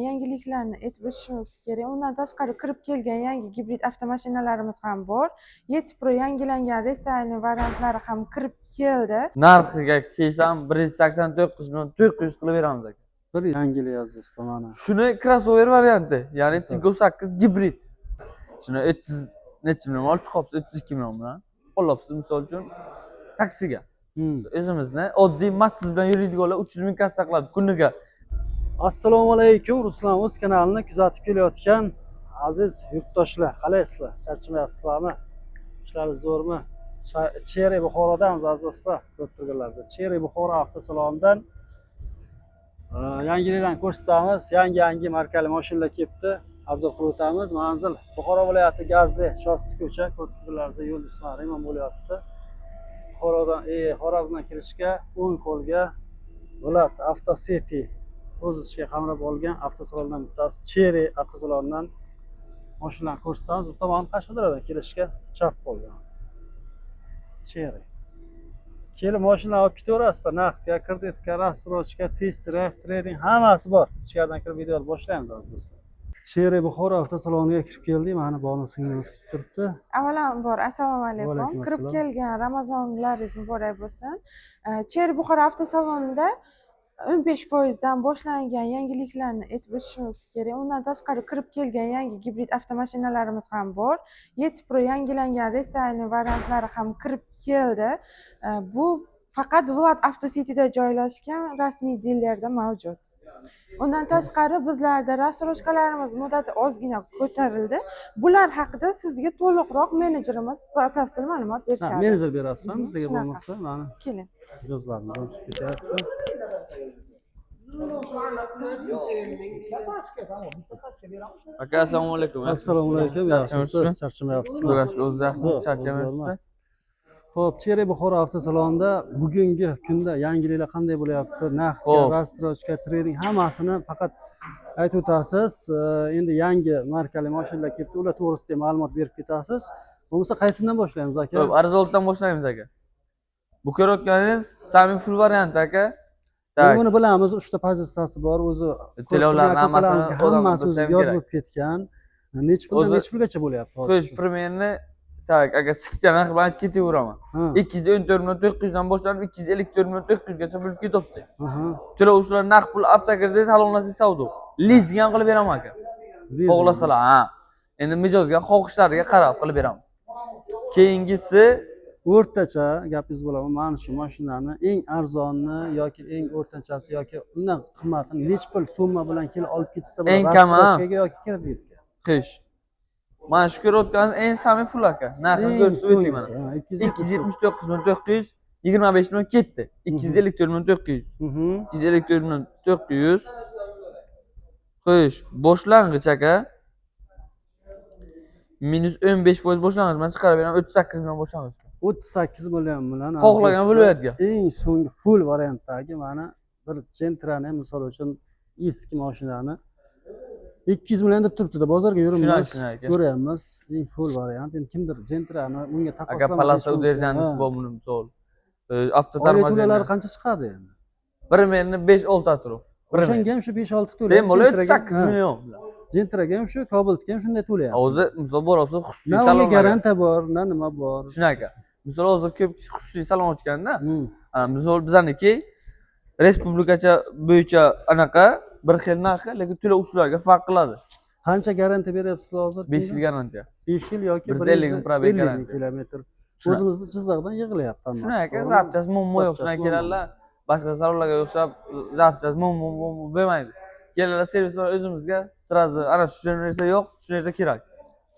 Yangiliklarni aytib o'tishimiz kerak. Undan tashqari kirib kelgan yangi gibrid avtomashinalarimiz ham bor. Yeti Pro yangilangan restyling variantlari ham kirib keldi. Narxiga kelsam 189.400 qilib beramiz aka. Bir yangilik yozibsiz mana. Shuni crossover varianti, ya'ni Tiggo 8 gibrid. Shuni 300 necha million olib chiqyapsiz, 302 million bilan. Olyapsiz misol uchun taksiga. O'zimizni oddiy Matiz bilan yuradiganlar 300 ming kassa qiladi kuniga. Assalomu alaykum, Ruslan o'z kanalini kuzatib kelayotgan aziz yurtdoshlar, qalaysizlar? Charchamayapsizlarmi? Ishlaringiz zo'rmi? Cherry Buxorodamiz aziz do'stlar, ko'rib turganlaringizdek. Cherry Buxoro avtosalonidan yangiliklarni ko'rsatamiz. Yangi markali mashinalar kelibdi. Obzor qilib o'tamiz. Manzil Buxoro viloyati Gazli, Shossiz ko'cha, ko'rib turganlaringizdek yo'l ustlari ham bo'lyapti. Buxorodan, Xorazmdan kirishga o'ng qo'lga Viloyat Avtoseti o'z ichiga qamrab olgan avtosalondan bittasi Cherry avtosalonidan mashinalarni ko'rsatamiz. Bu tomon Qashqadaryodan kelishga chap qo'lgan Cherry. Kelib mashina olib ketaverasizlar. Naqdga, kreditga, rassrochka, test drive, trading hammasi bor. Ichkaridan kirib video olib boshlaymiz do'stlar. Cherry Buxoro avtosaloniga kirib keldik. Mana bog'ni singlimiz kutib turibdi. Avvalambor assalomu alaykum. Kirib kelgan Ramazonlaringiz muborak bo'lsin. Cherry Buxoro avtosalonida 15% dan boshlangan yangiliklarni aytib o'tishimiz kerak. Undan tashqari kirib kelgan yangi gibrid avtomashinalarimiz ham bor. Yeti Pro yangilangan restyling variantlari ham kirib keldi. Bu faqat Viloyat Avtoseti'da joylashgan rasmiy dilerda mavjud. Undan tashqari bizlarda rassrochkalarimiz muddati ozgina ko'tarildi. Bular haqida sizga to'liqroq menejerimiz batafsil ma'lumot berishadi. Menejer berasiz, bizga bo'lmasa, mana keling. Jozlarni ko'rsatib ketyapti. Aka assalomu alaykum. Assalomu alaykum. Yaxshimisiz? Charchamayapsizmi? O'zingiz yaxshimisiz? Charchamayapsizmi? Xo'p, Cherry Buxoro avtosalonida bugungi kunda yangiliklar qanday bo'lyapti? Naqdga, rassrochka, trading hammasini faqat aytib o'tasiz. Endi yangi markali mashinalar kelibdi, ular to'g'risida ma'lumot berib ketasiz. Bo'lmasa qaysidan boshlaymiz aka? Xo'p, arzondan boshlaymiz aka. Bu ko'rayotganingiz Sami full variant aka. Buni bilamiz, 3 ta pozitsiyasi bor, o'zi telefonlarning hammasi o'zi yod bo'lib ketgan. Necha pulgacha bo'lyapti hozir? Xo'sh, primerni tak aka sikta narx bilan aytib ketaveraman. 214.900 dan boshlanib 254.900 gacha bo'lib ketyapti. To'lov usullari naqd pul, avtokredit, talonlash savdo. Lizing ham qilib beraman aka. Xohlasalar, ha. Endi mijozga, xohishlariga qarab qilib beramiz. Keyingisi o'rtacha gapingiz bo'ladimi? Mana shu mashinani eng arzonni yoki eng o'rtachasi yoki undan qimmatini necha pul summa bilan kelib olib ketsa bo'ladi? Eng kami yoki kreditga. Xo'sh. Mana shu ko'rayotganingiz eng Sami full aka. Narxini ko'rsatib o'ting mana. 279.900 25 million ketdi. 254.900. 254.900. Xo'sh, boshlang'ich aka. Minus 15% boshlang'ich bilan chiqarib beraman 38 million boshlang'ich. 38 million bilan xohlagan viloyatga. Eng so'nggi full variantdagi mana bir Gentrani misol uchun eski mashinani 200 million deb turibdi-da, bozorga yurimiz, ko'ryapmiz. Eng full variant. Endi kimdir Gentrani unga taqqoslab aka palasa udержанияsi bor buni misol. Avtotarmozlar qancha chiqadi endi? Primerni 5-6 atrof. O'shanga ham shu 5-6 to'layapti. Bemalol 8 million. Gentraga ham shu, Cobaltga ham shunday to'layapti. Hozir misol bo'lyapsiz, xususiy salon garantiya bor, nima bor. Shunaqa. Misol hozir ko'p xususiy salon ochganda, misol bizaniki respublikacha bo'yicha anaqa bir xil narxi, lekin to'lov usullariga farq qiladi. Qancha garantiya beryapsizlar hozir? 5 yil garantiya. 5 yil yoki 150 kilometr. O'zimizni Jizzaxdan yig'ilyapti hamma. Shunaqa, zapchas muammo yo'q, shunaqa keladilar. Boshqa salonlarga o'xshab zapchas muammo bo'lmaydi. Keladilar servis bilan o'zimizga sirazi ana shu narsa yo'q, shu narsa kerak.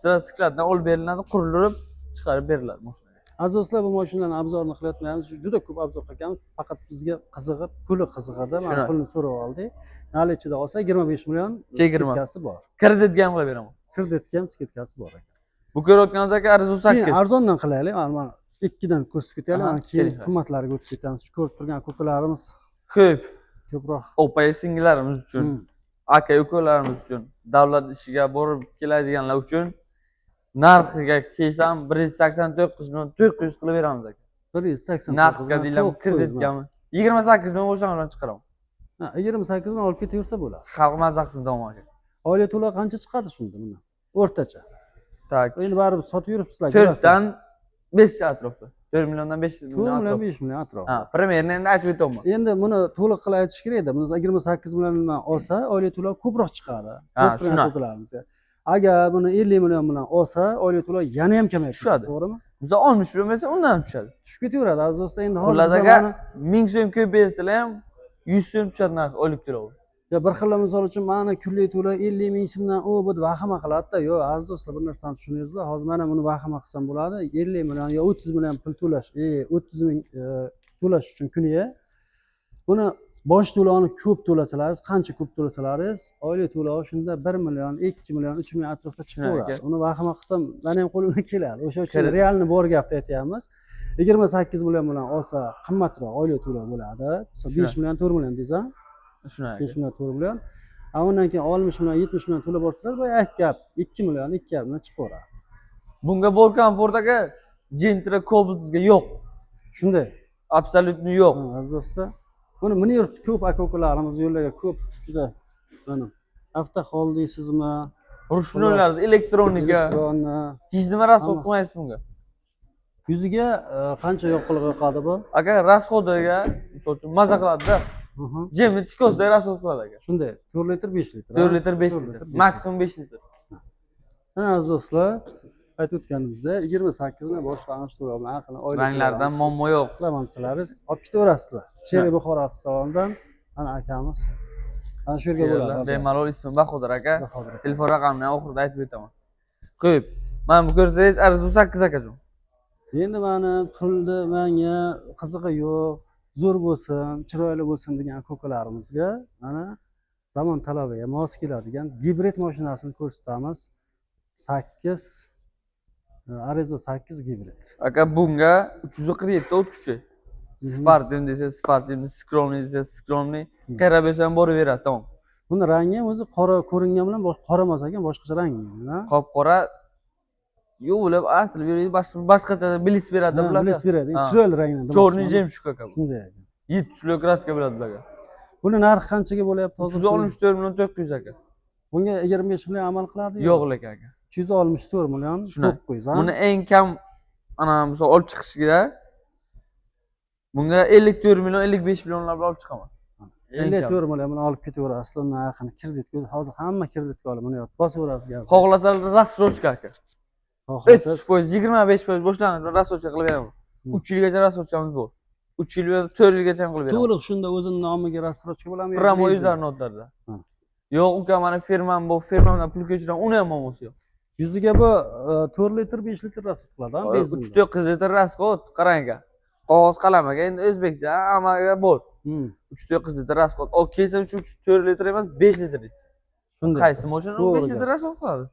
Sira skladdan olib beriladi, qurilib chiqarib beriladi mashina. Aziz do'stlar, bu mashinalarning obzorini qilyapmiz. Juda ko'p obzor qilganmiz. Faqat bizga qiziqib, puli qiziqadi. Mana pulni so'rab oldik. Nali ichida olsa 25 million skidkasi bor. Kreditga ham qilib beraman. Kreditga ham skidkasi bor ekan. Bu ko'rayotganingiz aka arzon 8. Arzondan qilaylik. Mana 2 dan ko'rsatib ketaylik. Mana keyin qimmatlariga o'tib ketamiz. Ko'rib turgan ko'kalarimiz ko'p. Ko'proq opa singillarimiz uchun, aka ukalarimiz uchun, davlat ishiga borib keladiganlar uchun narxiga kelsam 189.900 qilib beramiz aka. 189. Naqdga deyilami, kreditgami? 28 million boshlang'ich bilan chiqaraman. Ha, 28 million olib ketaversa bo'ladi. Xalq mazza qilsin davom aka. Oylik to'lov qancha chiqadi shunda buni? O'rtacha. Tak. Endi baribir sotib yuribsizlar. 4 dan 5 atrofida. 4 milliondan 5 4 million million atrofida. 5 million atrofida. Ha, primerni endi aytib o'taman. Endi buni to'liq qilib aytish kerak edi. Buni 28 milliondan olsa, oylik to'lov ko'proq chiqadi. Ha, shunaqa. To'lovlarimizga. Agar buni 50 million bilan olsa, oylik to'lov yana ham kamayib Tushadi. to'g'rimi? Biz 60 million bersa undan ham tushadi. Tushib ketaveradi aziz do'stlar. Endi Xullas hozir aka zamoni 1000 so'm ko'p bersalar ham 100 so'm tushadi narx oylik to'lovi. ya bir xil misol uchun mana kunlik to'lov 50 ming so'mdan u bu vahima qiladi-da. Yo'q, aziz do'stlar, bir narsani tushuningizlar. Hozir mana buni vahima qilsam bo'ladi. 50 million yo 30 million pul to'lash, 30 ming to'lash uchun kuniga buni bosh to'lovni ko'p to'lasalaringiz, qancha ko'p to'lasalaringiz, oylik to'lovi shunda 1 million, 2 million, 3 million atrofida chiqaveradi. Uni vahima qilsam, meni ham qo'limdan keladi. O'sha uchun realni bor gapni aytyapmiz. 28 million bilan olsa qimmatroq oylik to'lov bo'ladi. 5 million, 4 million desam, Shunaqa. 5 million, 4 million. Undan keyin 60 million, 70 million to'lab borsangiz, bu gap 2 million, 2,5 million chiqaveradi. Bunga bor komfort aka Gentra Cobalt'ga yo'q. Shunday. Absolutni yo'q. Aziz do'stlar, buni yuribdi ko'p aka-ukalarimiz yo'llarga ko'p juda mana avtohol deysizmi? Rushnolar, elektronika. Elektronni. Hech nima rasxod qilmaysiz bunga. Yuziga qancha yoqilg'i yoqadi bu? Aka rasxodiga, misol uchun maza qiladi-da. Jemni tikosda rasxod qiladi aka. Shunday, 4 litr, 5 litr. 4 litr, 5 litr. Maksimum 5 litr. Aziz do'stlar, aytib o'tganimizdek 28 dan boshlang'ich to'lov bilan aqlli oylik Ranglardan muammo yo'q. qilaman sizlaringiz olib ketaverasizlar. Cherry Buxoro salonidan ana akamiz ana shu yerga bo'ladi. Bemalol ismim Bahodir aka. Bahodir aka. Telefon raqamini oxirida aytib o'taman. Qo'yib, mana bu ko'rsangiz arzu 8 akajon. Endi mani pulni menga qizig'i yo'q, zo'r bo'lsin, chiroyli bo'lsin degan ko'kalarimizga mana zamon talabiga mos keladigan gibrid mashinasini ko'rsatamiz. 8 Arezzo 8 gibrid. Aka bunga 347 o't kuchi. Spartim desa Spartim, Skromniy desa Skromniy, qarab bo'lsam boraveradi, tamom. Buni rangi o'zi qora ko'ringan bilan qora emas ekan, boshqacha rangi. Qop-qora yo'lib artilib yuradi, boshqacha bilis beradi bular. Bilis beradi. Chiroyli rangni. Chorniy jemshuk aka bu. Shunday. 7 kilo kraska bo'ladi bularga. Buni narxi qanchaga bo'lyapti hozir? 364 million 400 aka. Bunga 25 million amal qiladi? Yo'q lekin aka. 264 million 900. Buni eng kam ana misol olib chiqishga bunga 54 million 55 millionlar bilan olib chiqaman. 54 million bilan olib ketaverasiz. Narxini kreditga hozir hamma kreditga olib buni bosaverasiz gaz. Xohlasalar rassrochka aka. Xohlasangiz 25% boshlang'ich rassrochka qilib beraman. 3 yilgacha rassrochkamiz bor. 3 yil va 4 yilgacha ham qilib beraman. to'liq shunda o'zining nomiga rassrochka bo'ladimi? Promo yuzlar notlarda. Yo'q, uka mana firmam bu, firmamdan pul ko'chiraman, uni ham muammosi yo'q. Yuziga bu 4 litr, 5 litr rasxod qiladi, ha, benzin. 3-9 litr rasxod, qarang aka. Qog'oz qalam aka, endi o'zbekcha hammaga bor. 3-9 litr rasxod. O, kelsa 3-4 litr emas, 5 litr deysiz. Shunday. Qaysi mashina 5 litr rasxod qiladi?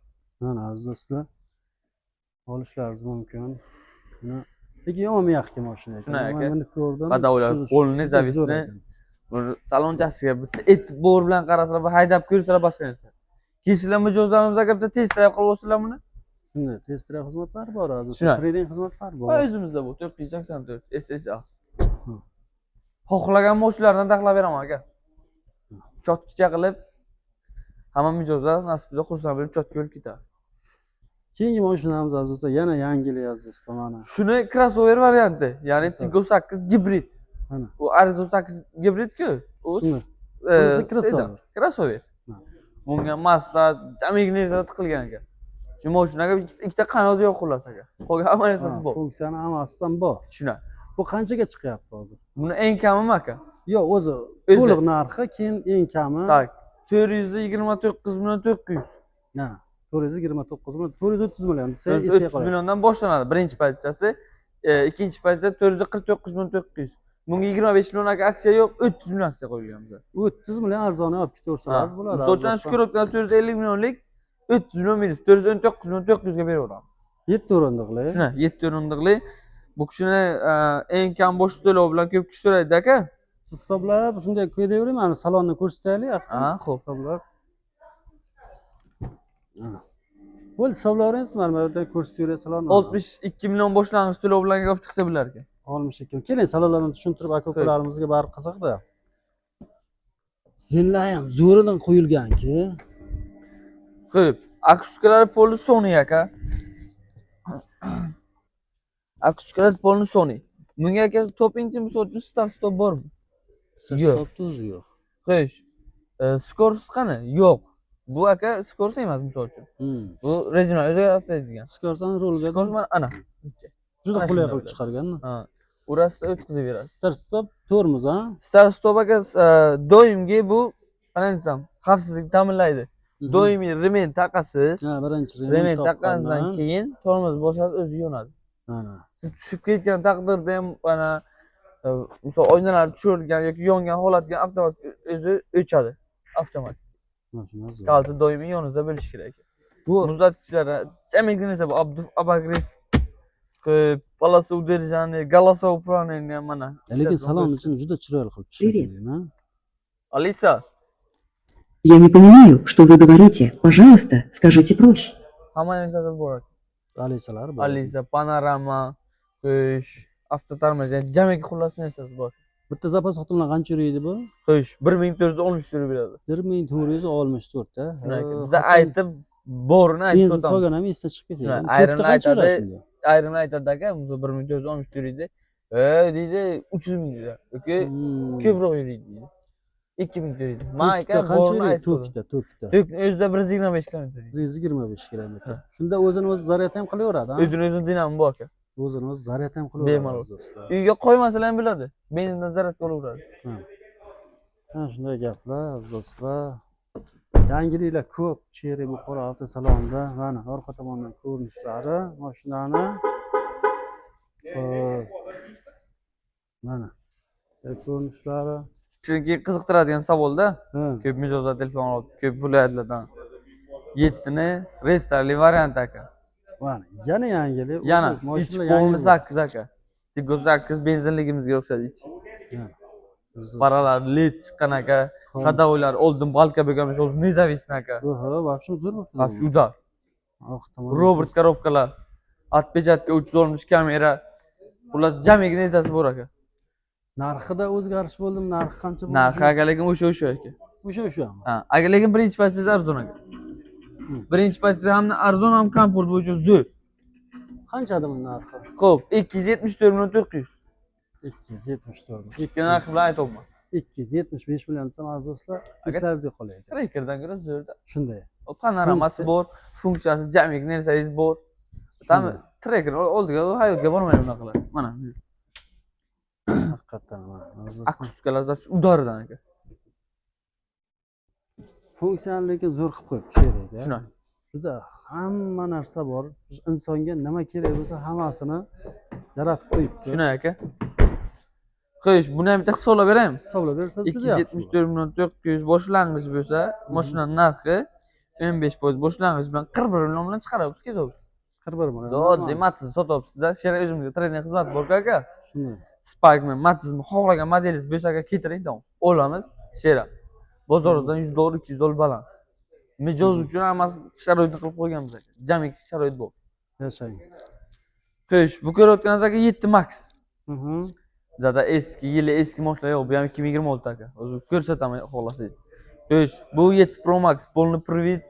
Mana aziz do'stlar, olishlaringiz mumkin. Lekin yomon yaxshi mashina ekan. Shunaqa aka. Men ko'rdim. Qadavlar, qo'lni zavisni salonchasiga bitta e'tibor bilan qarasalar va haydab ko'rsalar boshqa narsa. Keysizlar mijozlarimizga bitta test drive qilib olsalar buni. Shunday, test drive xizmatlari bor aziz. Shunaqa. Trading xizmatlari bor. Va o'zimizda bu 484 SSA. Xohlagan mashinalardan taklif beraman aka. Chotkicha qilib hamma mijozlar nasib bo'lsa xursand bo'lib chotga olib ketadi. Keyingi mashinamiz aziz do'stlar yana yangilik aziz do'stlar mana. Shuni crossover varianti, ya'ni Tiggo 8 gibrid. Mana. Bu Arezzo 8 gibrid-ku. Shuni. Bunisi crossover. Crossover. Bunga massa, jamignezlar tiqilgan ekan. Shu mashinaga ikkita qanot yo'q xullas aka. Qolgan hamma narsasi bor. Funksiyani hammasidan bor. Shuna. Bu qanchaga chiqyapti hozir? Buni eng kamimi aka? Yo'q, o'zi to'liq narxi, keyin eng kami. Tak. 429 million 400. Ha, 429 million, 430 million desa, 430 milliondan boshlanadi. Birinchi pozitsiyasi, ikkinchi pozitsiya 449 million 400. Bunga 25 million aksiya yo'q, 300 million aksiya qo'yilgan bizda. 30 million arzon olib ketaversangiz bo'ladi. So'chan shu ko'ribdan 450 millionlik 300 million minus 419 million 400 ga beraveramiz. 7 o'rindiqli. Shuna, 7 o'rindiqli. Bu kishini eng kam bosh to'lov bilan ko'p kishi so'raydi aka. Siz hisoblab shunday qo'yaveraymi? Mana salonni ko'rsataylik. Ha, xo'p. Hisoblab. Bo'ldi, hisoblaringiz mana bu yerda ko'rsataverasiz salonni. 62 million boshlang'ich to'lov bilan olib chiqsa bularga. 62. Keling, salonlarni tushuntirib aka-ukalarimizga bari qiziqdi. Zinlar ham zo'ridan qo'yilgan-ki. Xo'p, akustikalar poli Sony aka. Akustikalar poli Sony. Bunga aka topinchi misol uchun start stop bormi? Yo'q. Stopni o'zi yo'q. Xo'sh, skors qani? Yo'q. Bu aka skors emas misol uchun. Bu rejimlar o'zgartiradigan. Skorsan rolga Skors mana ana. juda qulay qilib chiqargan. Ha. Urasida o'tkazib berasiz. Start stop tormoz ha. Start stop aka doimgi bu qanday desam, xavfsizlik ta'minlaydi. Doimiy remen taqasiz. Ha, birinchi Remen taqqandan keyin tormoz bosasiz o'zi yonadi. Mana. Siz tushib ketgan taqdirda ham mana misol oynalar tushirilgan yoki yongan holatga avtomat o'zi o'chadi. Avtomat. Mashinasi. Kalti doimiy yoningizda bo'lishi kerak. Bu Muzlatgichlar jamiki narsa bu abagrev полоса удержания, голосовое управление mana. lekin salon uchun juda chiroyli qilib tushirgan. Alisa, Я не понимаю, что вы говорите. Пожалуйста, скажите проще. hamma narsasi bor. Alisalar bor. Alisa, panorama, qo'sh, avtotarmoz, jamiki xullas narsasi bor. Bitta zapas xotimlar qancha yuradi bu? Qo'sh 1460 yurib beradi. 1464 ta. Shunday ekan. Biz aytib borini aytib benzin o'tamiz. solgan ham esda chiqib ketadi. Shunday, ayrimlar aytadi, ayrimlar aytadi aka, biz 1460 yuradi. Deydi 300 ming deydi. Yoki ko'proq yuradi deydi. 2000 yuradi. Men aka qancha borini yuradi? aytib Tokda. Tokni o'zida 125 km. 125 kilometr. Shunda o'zini o'zi zaryad ham qilaveradi, ha? O'zini o'zi dinamo bor aka. O'zini o'zi zaryad ham qilaveradi Bemalol. do'stlar. Uyga qo'ymasalar ham bo'ladi. Benzindan zaryad qilaveradi. Ha, shunday gaplar, do'stlar. Yangiliklar ko'p Cherry Buxoro avtosalonida. Mana orqa tomondan ko'rinishlari mashinani. Mana ko'rinishlari. Chunki qiziqtiradigan savolda Ha. ko'p mijozlar telefon olib, ko'p viloyatlardan 7ni restarli variant aka. Mana yana yangilik. Yana O'zi mashina ichi polni 8 aka. Tiggo 8 benzinligimizga o'xshadi ichi. Paralar led chiqqan aka. Xadovoylar oldin balka bo'lgan o'zi nezavisni aka. Oho, вообще zo'r bo'libdi. Вообще uda. Avtomobil. Robot korobkalar, atpechatga 360 kamera. Ular jamiki nezasi bor aka. Narxida o'zgarish bo'ldimi? Narxi qancha bo'ldi? Narxi aka lekin o'sha aka. O'sha. Ha, aka lekin birinchi paytda arzon aka. Birinchi paytda ham arzon ham komfort bo'yicha zo'r. Qanchadi bu narxi? Xo'p, 274 274. Skidka narxi bilan aytyapman. 275 million desam aziz do'stlar, eslaringizga qolay ekan. Trackerdan ko'ra zo'rda. Shunday. Panoramasi bor, funksiyasi jamiki narsangiz bor. Tam tracker oldiga hayotga bormaydi bunaqalar. Mana. Haqiqatan mana. Akustikalar zot udaridan aka. Funksiyani lekin zo'r qilib qo'yibdi Cherry'ga. Shunday. Juda hamma narsa bor. Insonga nima kerak bo'lsa hammasini yaratib qo'yibdi. Shunday aka. Xo'sh, buni ham bitta hisoblab beraymi? Hisoblab bersangiz juda yaxshi. 274 boshlang'ich bo'lsa, mashinaning narxi 15% boshlang'ich bilan 41 million bilan chiqaramiz, ketyapmiz. 41 million. Zoddi Matiz sotyapsizda. Shera o'zimizga trening xizmat bor aka. Shunday. Sparkman, Matizmi xohlagan modelingiz bo'lsa aka keltiring, tamom. Olamiz, Shera. Bozorimizdan $100, $200 baland. Mijoz uchun hammasi sharoitni qilib qo'yganmiz aka. Jamiki sharoit bor. Yashang. Xo'sh, bu ko'rayotganingiz aka 7 Max. Mhm. Zada eski, yili eski mashina yo'q, bu ham 2026 aka. O'zi ko'rsataman xohlasangiz. Xo'sh, bu 7 Pro Max, полный привод,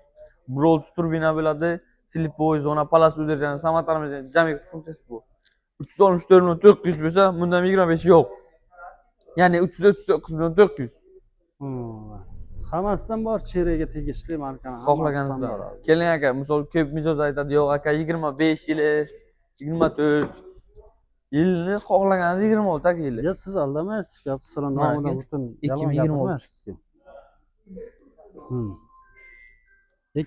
Broad turbina bo'ladi, slipoy zona, palas udержание, samotarmoz, jamiki funksiyasi bor. 364 bo'lsa, bundan 25 yo'q. Ya'ni 339 Hammasidan bor Cherry'ga tegishli markani. xohlaganingizda. Keling aka, misol ko'p mijoz aytadi, yo'q aka 25 yili, 24 yilni xohlaganingiz 26 aka yili. Ya siz aldamaysiz, avtosalon nomidan butun 2026.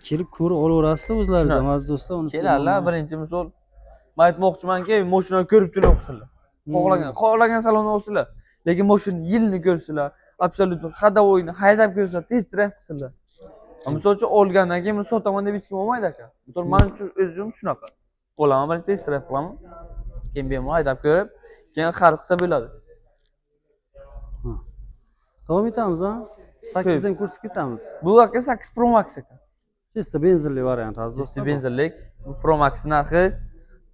Kelib ko'rib olaverasizlar o'zlaringiz ham aziz do'stlar. Kelinglar, birinchi misol men aytmoqchimanki, mashinani ko'rib turib o'qsinlar. Xohlagan salonda o'qsinlar. Lekin mashina yilni ko'rsinlar, absolut xadovoyni haydab ko'rsa, test drive qilsinlar. Misol uchun olgandan keyin buni sotaman deb hech kim olmaydi aka. Misol men o'zim shunaqa. Olaman, birinchi test drive qilaman. Keyin bemalol haydab ko'rib, keyin xarid qilsa bo'ladi. Davom etamiz, ha? 8 dan ko'rsatib ketamiz. Bu aka 8 Pro Max aka. Chista benzinli variant aziz Chista do'stlar. benzinlik. Bu Pro Max narxi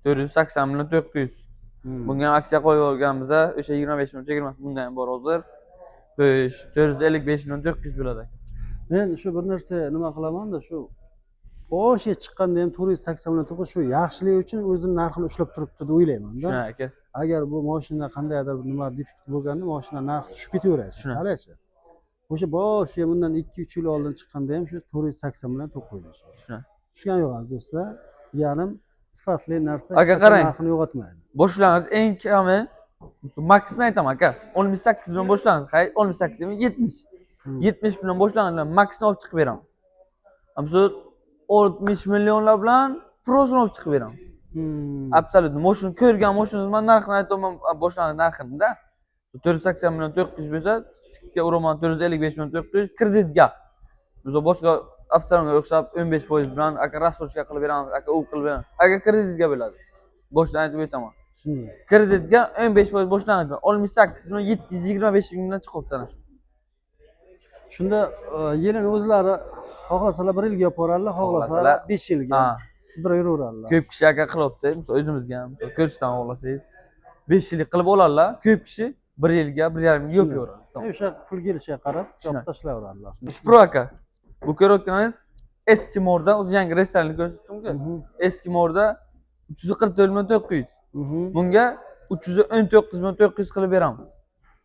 480 million 900. Bunga ham aksiya qo'yib olganmiz, o'sha 25 million chegirmasi bundan ham bor hozir. Xo'sh, 455 million 400 bo'ladi. Men shu bir narsa nima qilaman-da, shu boshiga chiqqanda ham 480 million to'qqiz shu yaxshiligi uchun o'zini narxini ushlab turibdi deb o'ylayman-da. Shuna aka. Agar bu mashina qandaydir nima defekt bo'lganda mashina narxi tushib ketaveradi. Shuna. Qarachi. O'sha boshiga bundan 2-3 yil oldin chiqqanda ham shu 480 million 900. Shuna. Tushgan yo'q aziz do'stlar. Ya'ni sifatli narsa Aka, hech qachon qarang. narxini yo'qotmaydi. Boshlang'ich eng kami maksini aytaman aka. 18 million boshlang'ich. Hay, 18 million 70. 70 million boshlang'ich maksini olib chiqib beramiz. Ammo 60 millionlar bilan prosini olib chiqib beramiz. Absolut. Moshina ko'rgan moshinamiz men narxini aytaman, boshlang'ich narxini-da. 480 million 400 bo'lsa, skidga uraman 455 million 400 kreditga. Biz boshqa avtosalonga o'xshab 15% bilan aka rastochka qilib beramiz, aka u qilib beramiz. Aka kreditga bo'ladi. Boshdan aytib o'taman. Shunday. Kreditga 15% boshlang'ich 68 million 725 mingdan chiqibdi ana shu. Shunda yilini o'zlari xohlasalar 1 yilga yuboradilar, xohlasalar 5 yilga Ha. sudrab yuraveradilar. Ko'p kishi aka qilyapti. Misol o'zimizga ham ko'rishdan xohlasangiz 5 yillik qilib oladilar. Ko'p kishi 1 yilga, 1,5 yilga yopib yuboradi. O'sha pul kelishiga qarab Shuna. yopib tashlayveradilar. Pro aka. Bu ko'rayotganingiz eski morda o'zi yangi restoranni ko'rsatdim-ku. Eski morda 344 million 900. Bunga 319 million 900 qilib beramiz.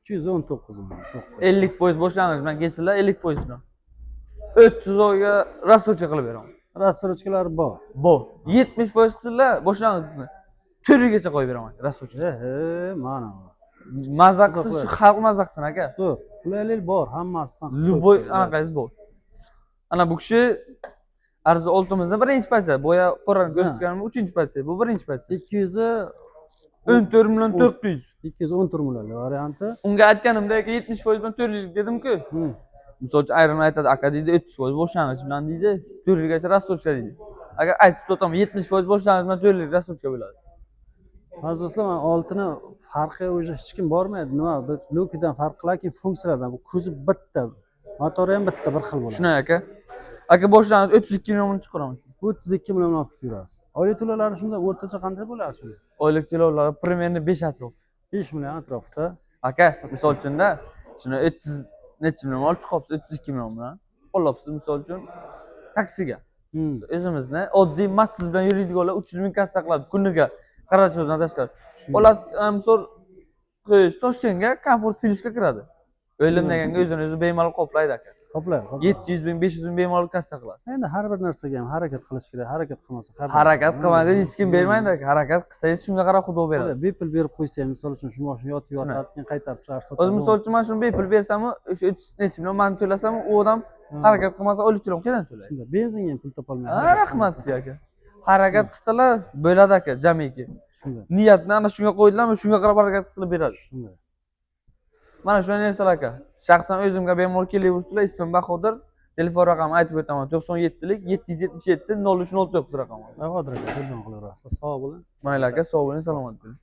219 million 900. 50% boshlang'ich bilan kelsalar 50% bilan. 300 oyga rastochka qilib beramiz. Rastochkalar bor. Bu 70% qilsalar boshlang'ichni 4 yilgacha qo'yib beraman rastochka. Mana. Mazza qilsa shu xalq mazza qilsin aka. Zo'r. Qulaylik bor, hammasidan. Luboy anaqangiz bor. Ana bu kishi arzi oltimizda birinchi parcha, boya qo'rani ko'rsatganim 3-parcha, bu birinchi parcha. 214 million 400. 214 million varianti. Unga aytganimdek 70% bilan 4 yillik dedim-ku. Misol uchun ayrim aytadi, aka deydi 30% boshlang'ich bilan deydi, 4 yilgacha rastochka deydi. Agar aytib sotaman 70% boshlang'ich bilan 4 yillik rastochka bo'ladi. Aziz do'stlar, mana oltini farqi o'zi hech kim bormaydi. Nima? Bir Lokidan farq qilaki funksiyalardan bu ko'zi bitta, motori ham bitta bir xil bo'ladi. Shuna aka. Aka boshlang'ich 32 million chiqaramiz. 32 million olib ketaverasiz. Oylik to'lovlari shunda o'rtacha qancha bo'ladi shunda? Oylik to'lovlari примерно 5 atrof. 5 million atrofida. Aka, misol uchun-da, shuni 30 necha million olib chiqibsiz, 32 million bilan. Olyapsiz misol uchun taksiga. O'zimizni oddiy Matiz bilan yuradiganlar 300 ming kassa qiladi kuniga. Qaracho'dan tashqari. Olasiz, misol Toshkentga Comfort Plus'ga kiradi. O'ylamaganga o'zini o'zi bemalol qoplaydi aka. Qoplaydi. 700 ming, 500 ming bemalol kassa qilasiz. Endi har bir narsaga ham harakat qilish kerak. Harakat qilmasa Harakat qilmadi, hech kim bermaydi aka. Harakat qilsangiz shunga qarab Xudo beradi. Bepul berib qo'ysa ham, misol uchun shu mashina yotib yotadi, keyin qaytarib chiqarsa. O'zi misol uchun men shuni bepul bersam, o'sha 30 necha million men to'lasam, u odam harakat qilmasa oylik to'lam qayerdan to'laydi? Benzinga ham pul topolmaydi. Rahmat sizga aka. Harakat qilsalar bo'ladi aka, jamiki. Niyatni ana shunga qo'ydilarmi, shunga qarab harakat qilib beradi. Mana shunday narsalar aka. Shaxsan o'zimga bemalol kelaveribsizlar, ismim Bahodir. Telefon raqamini aytib o'taman. 97lik 777 0309 raqami. Bahodir aka, telefon qilaverasiz. Sog' bo'ling. Mayli aka, sog' bo'ling, salomat bo'ling.